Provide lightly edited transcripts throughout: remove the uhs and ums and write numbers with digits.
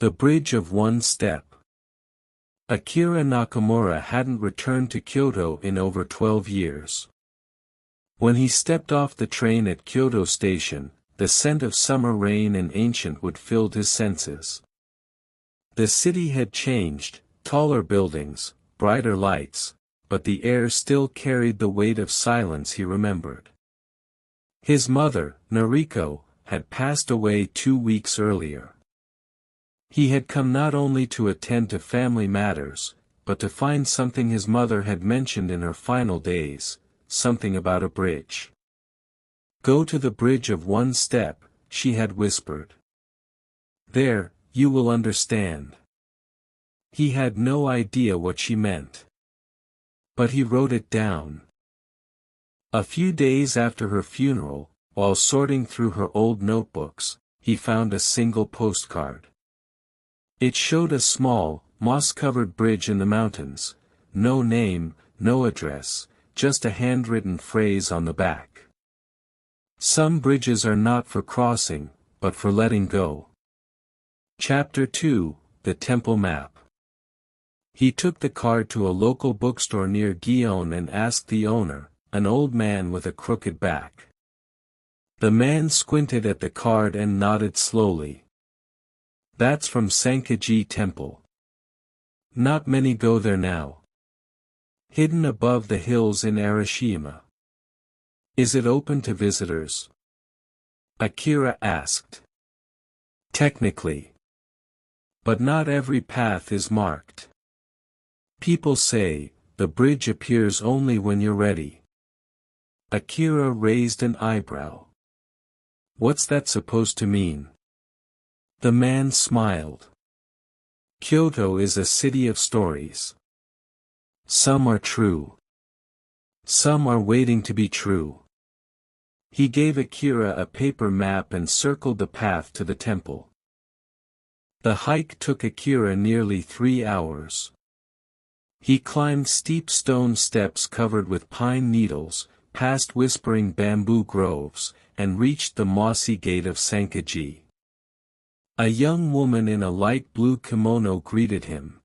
The Bridge of One Step. Akira Nakamura hadn't returned to Kyoto in over 12 years. When he stepped off the train at Kyoto Station, the scent of summer rain and ancient wood filled his senses. The city had changed, taller buildings, brighter lights, but the air still carried the weight of silence he remembered. His mother, Noriko, had passed away 2 weeks earlier. He had come not only to attend to family matters, but to find something his mother had mentioned in her final days, something about a bridge. "Go to the Bridge of One Step," she had whispered. "There, you will understand." He had no idea what she meant. But he wrote it down. A few days after her funeral, while sorting through her old notebooks, he found a single postcard. It showed a small, moss-covered bridge in the mountains, no name, no address, just a handwritten phrase on the back. "Some bridges are not for crossing, but for letting go." Chapter 2, The Temple Map. He took the card to a local bookstore near Gion and asked the owner, an old man with a crooked back. The man squinted at the card and nodded slowly. "That's from Sankaji Temple. Not many go there now. Hidden above the hills in Arashiyama." "Is it open to visitors?" Akira asked. "Technically. But not every path is marked. People say, the bridge appears only when you're ready." Akira raised an eyebrow. "What's that supposed to mean?" The man smiled. "Kyoto is a city of stories. Some are true. Some are waiting to be true." He gave Akira a paper map and circled the path to the temple. The hike took Akira nearly 3 hours. He climbed steep stone steps covered with pine needles, past whispering bamboo groves, and reached the mossy gate of Sankaji. A young woman in a light blue kimono greeted him.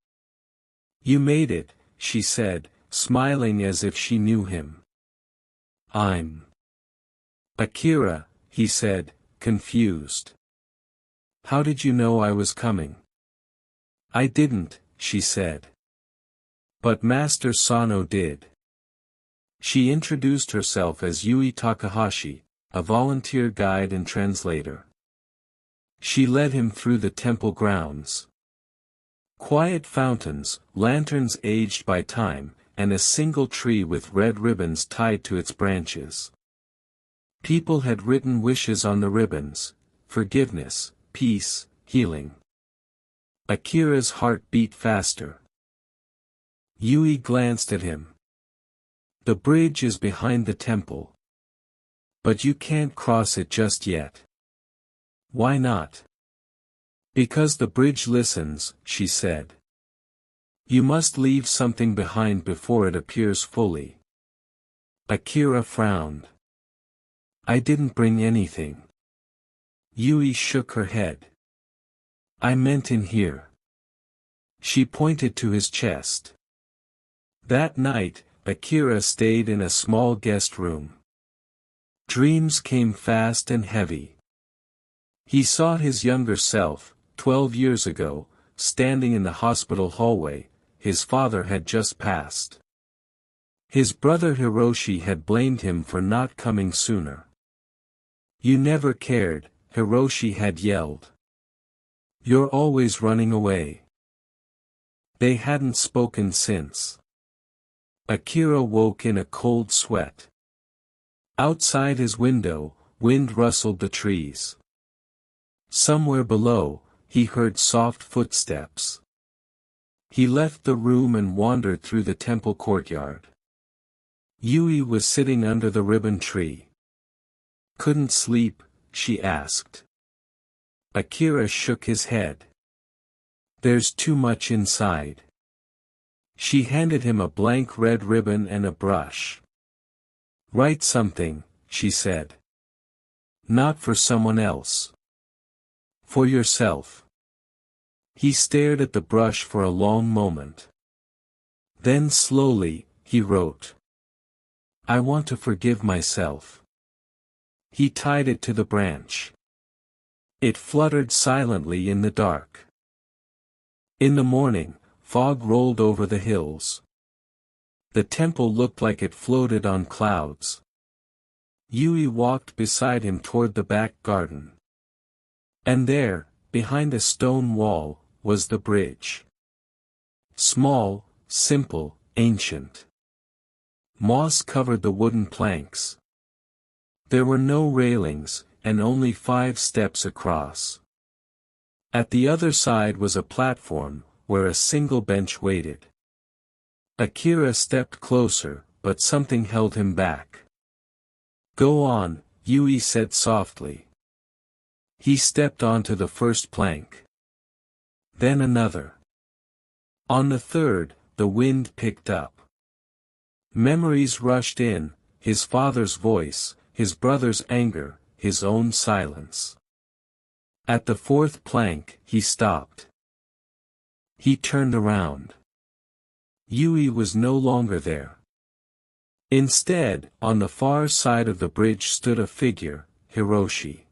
"You made it," she said, smiling as if she knew him. "I'm Akira," he said, confused. "How did you know I was coming?" "I didn't," she said. "But Master Sano did." She introduced herself as Yui Takahashi, a volunteer guide and translator. She led him through the temple grounds. Quiet fountains, lanterns aged by time, and a single tree with red ribbons tied to its branches. People had written wishes on the ribbons: forgiveness, peace, healing. Akira's heart beat faster. Yui glanced at him. "The bridge is behind the temple. But you can't cross it just yet." "Why not?" "Because the bridge listens," she said. "You must leave something behind before it appears fully." Akira frowned. "I didn't bring anything." Yui shook her head. "I meant in here." She pointed to his chest. That night, Akira stayed in a small guest room. Dreams came fast and heavy. He saw his younger self, 12 years ago, standing in the hospital hallway. His father had just passed. His brother Hiroshi had blamed him for not coming sooner. "You never cared," Hiroshi had yelled. "You're always running away." They hadn't spoken since. Akira woke in a cold sweat. Outside his window, wind rustled the trees. Somewhere below, he heard soft footsteps. He left the room and wandered through the temple courtyard. Yui was sitting under the ribbon tree. "Couldn't sleep?" she asked. Akira shook his head. "There's too much inside." She handed him a blank red ribbon and a brush. "Write something," she said. "Not for someone else. For yourself." He stared at the brush for a long moment. Then slowly, he wrote. I want to forgive myself. He tied it to the branch. It fluttered silently in the dark. In the morning, fog rolled over the hills. The temple looked like it floated on clouds. Yui walked beside him toward the back garden. And there, behind a stone wall, was the bridge. Small, simple, ancient. Moss covered the wooden planks. There were no railings, and only 5 steps across. At the other side was a platform, where a single bench waited. Akira stepped closer, but something held him back. Go on, Yui said softly. He stepped onto the first plank. Then another. On the third, the wind picked up. Memories rushed in, his father's voice, his brother's anger, his own silence. At the 4th plank, he stopped. He turned around. Yui was no longer there. Instead, on the far side of the bridge stood a figure, Hiroshi.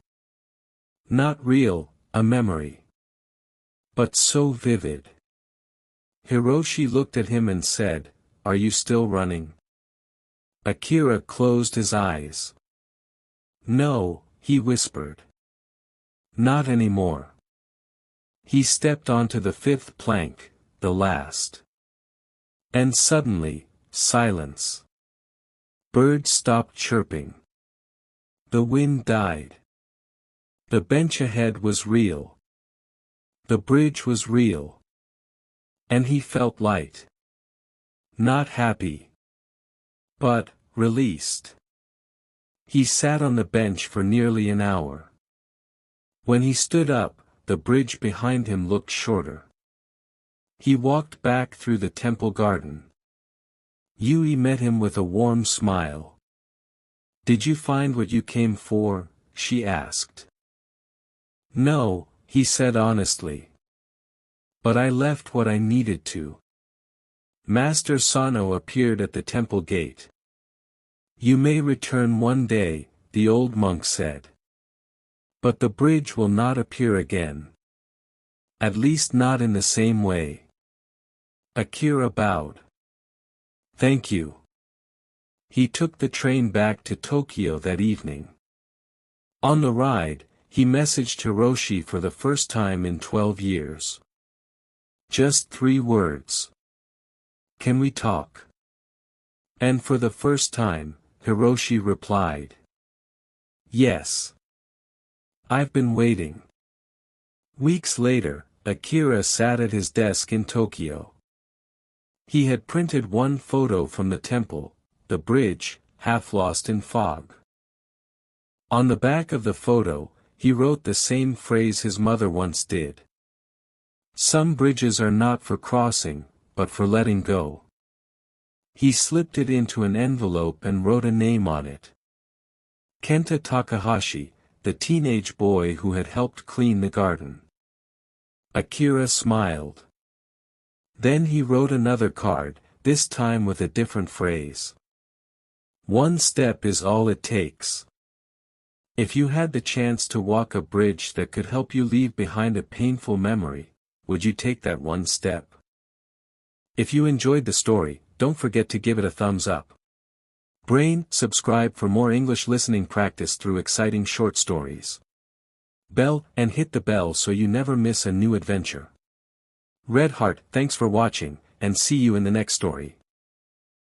Not real, a memory. But so vivid. Hiroshi looked at him and said, Are you still running? Akira closed his eyes. No, he whispered. Not anymore. He stepped onto the 5th plank, the last. And suddenly, silence. Birds stopped chirping. The wind died. The bench ahead was real. The bridge was real. And he felt light. Not happy. But, released. He sat on the bench for nearly an hour. When he stood up, the bridge behind him looked shorter. He walked back through the temple garden. Yui met him with a warm smile. Did you find what you came for? She asked. No, he said honestly. But I left what I needed to. Master Sano appeared at the temple gate. You may return one day, the old monk said. But the bridge will not appear again. At least not in the same way. Akira bowed. Thank you. He took the train back to Tokyo that evening. On the ride, he messaged Hiroshi for the first time in 12 years. Just 3 words. Can we talk? And for the first time, Hiroshi replied. Yes. I've been waiting. Weeks later, Akira sat at his desk in Tokyo. He had printed one photo from the temple, the bridge, half lost in fog. On the back of the photo, he wrote the same phrase his mother once did. Some bridges are not for crossing, but for letting go. He slipped it into an envelope and wrote a name on it. Kenta Takahashi, the teenage boy who had helped clean the garden. Akira smiled. Then he wrote another card, this time with a different phrase. One step is all it takes. If you had the chance to walk a bridge that could help you leave behind a painful memory, would you take that one step? If you enjoyed the story, don't forget to give it a thumbs up. Brain, subscribe for more English listening practice through exciting short stories. Bell, and hit the bell so you never miss a new adventure. Red Heart, thanks for watching, and see you in the next story.